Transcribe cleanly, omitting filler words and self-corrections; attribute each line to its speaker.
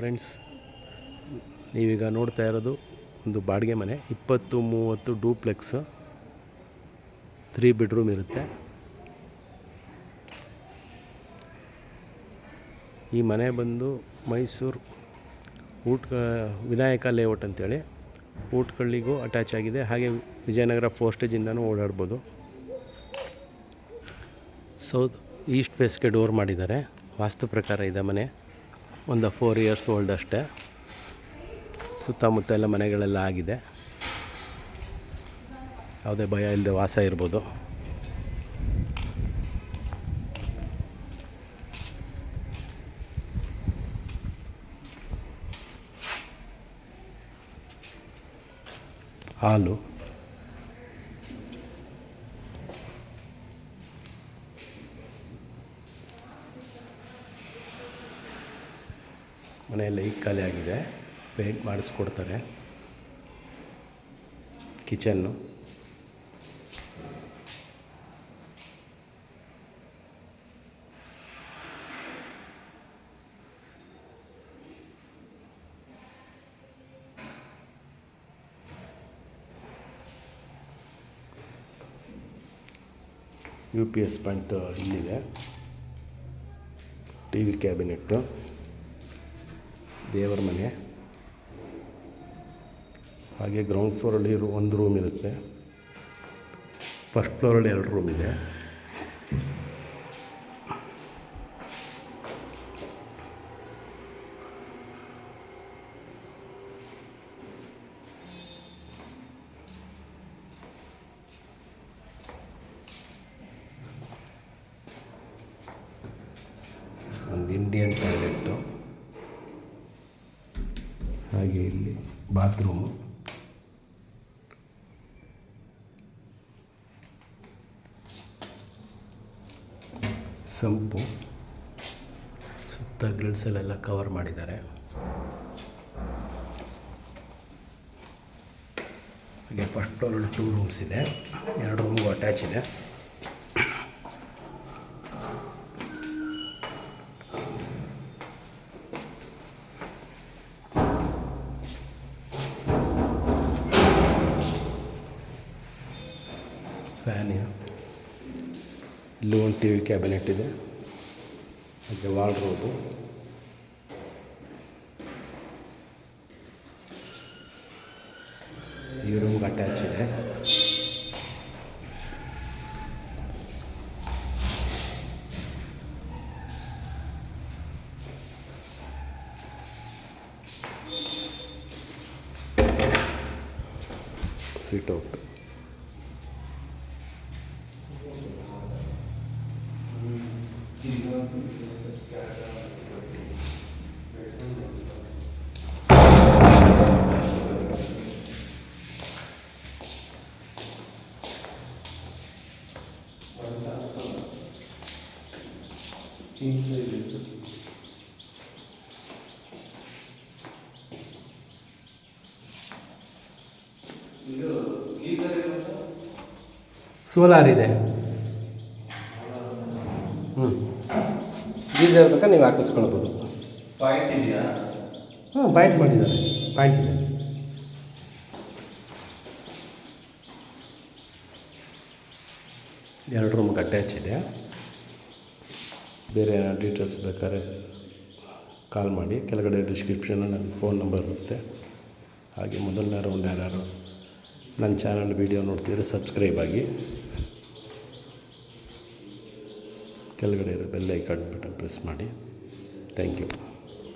Speaker 1: Friends, ನೀವೀಗ ನೋಡ್ತಾ ಇರೋದು ಒಂದು ಬಾಡಿಗೆ ಮನೆ. 20-30 ಡೂಪ್ಲೆಕ್ಸ್, 3 ಬೆಡ್ರೂಮ್ ಇರುತ್ತೆ. ಈ ಮನೆ ಬಂದು ಮೈಸೂರು ವಿನಾಯಕ ಲೇಔಟ್ ಅಂತೇಳಿ ಊಟ್ಕಳ್ಳಿಗೂ ಅಟ್ಯಾಚ್ ಆಗಿದೆ. ಹಾಗೆ ವಿಜಯನಗರ ಪೋಸ್ಟೇಜಿಂದನೂ ಓಡಾಡ್ಬೋದು. ಸೌತ್ ಈಸ್ಟ್ ಫೇಸ್ಗೆ ಡೋರ್ ಮಾಡಿದ್ದಾರೆ. ವಾಸ್ತು ಪ್ರಕಾರ ಇದೆ ಮನೆ. ಒಂದು 4 ಇಯರ್ಸ್ ಓಲ್ಡ್ ಅಷ್ಟೇ. ಸುತ್ತಮುತ್ತ ಎಲ್ಲ ಮನೆಗಳೆಲ್ಲ ಆಗಿದೆ. ಯಾವುದೇ ಭಯ ಇಲ್ಲದೆ ವಾಸ ಇರ್ಬೋದು. ಹಾಲು, ಮನೆಯೆಲ್ಲ ಈಗ ಖಾಲಿ ಆಗಿದೆ. ಪೇಂಟ್ ಮಾಡಿಸ್ಕೊಡ್ತಾರೆ. ಕಿಚನ್ನು, UPS ಪಾಯಿಂಟ್ ಇಲ್ಲಿದೆ. TV ಕ್ಯಾಬಿನೆಟ್ಟು, ದೇವರ ಮನೆ. ಹಾಗೆ ಗ್ರೌಂಡ್ ಫ್ಲೋರಲ್ಲಿ ಒಂದು ರೂಮ್ ಇರುತ್ತೆ. ಫಸ್ಟ್ ಫ್ಲೋರಲ್ಲಿ 2 ರೂಮ್ ಇದೆ. ಒಂದು ಇಂಡಿಯನ್ ಟಾಯ್ಲೆಟ್ಟು, ಹಾಗೆ ಇಲ್ಲಿ ಬಾತ್ರೂಮು, ಸಂಪು, ಸುತ್ತ ಗ್ರಿಲ್ಸಲ್ಲೆಲ್ಲ ಕವರ್ ಮಾಡಿದ್ದಾರೆ. ಹಾಗೆ ಫಸ್ಟ್ ಫ್ಲೋರಲ್ಲಿ 2 ರೂಮ್ಸ್ ಇದೆ. 2 ರೂಮ್ಗೂ ಅಟ್ಯಾಚ್ ಇದೆ. ಫ್ಯಾನ್ ಇದೆ. ಇಲ್ಲೂ ಒಂದು TV ಕ್ಯಾಬಿನೆಟ್ ಇದೆ. ಹಾಗೆ ವಾರ್ಡ್ರೋಬು, ಈ ರೂಮ್ಗೆ ಅಟ್ಯಾಚ್ ಇದೆ. ಸಿಟ್ ಔಟ್. ಸೋಲಾರ್ ಇದೆ. ಗೀಸರ್ ಬೇಕಾ ನೀವು ಹಾಕಿಸ್ಕೊಳ್ಬೋದು.
Speaker 2: ಪಾಯಿಂಟ್ ಇದೆಯಾ?
Speaker 1: ಪಾಯಿಂಟ್ ಮಾಡಿದ್ದಾರೆ. ಪಾಯಿಂಟ್ ಇದೆ. ಎರಡು ರೂಮ್ಗೆ ಅಟ್ಯಾಚ್ ಇದೆ. ಬೇರೆ ಡೀಟೇಲ್ಸ್ ಬೇಕಾದ್ರೆ ಕಾಲ್ ಮಾಡಿ. ಕೆಳಗಡೆ ಡಿಸ್ಕ್ರಿಪ್ಷನಲ್ಲಿ ನನ್ನ ಫೋನ್ ನಂಬರ್ ಇರುತ್ತೆ. ಹಾಗೆ ಮೊದಲನೇ ರೌಂಡ್ ಯಾರು ನನ್ನ ಚಾನಲ್ ವೀಡಿಯೋ ನೋಡ್ತಿದ್ರೆ ಸಬ್ಸ್ಕ್ರೈಬ್ ಆಗಿ. ಕೆಳಗಡೆ ಇರೋ ಬೆಲ್ ಐಕಾನ್ ಬಟನ್ ಪ್ರೆಸ್ ಮಾಡಿ. Thank you.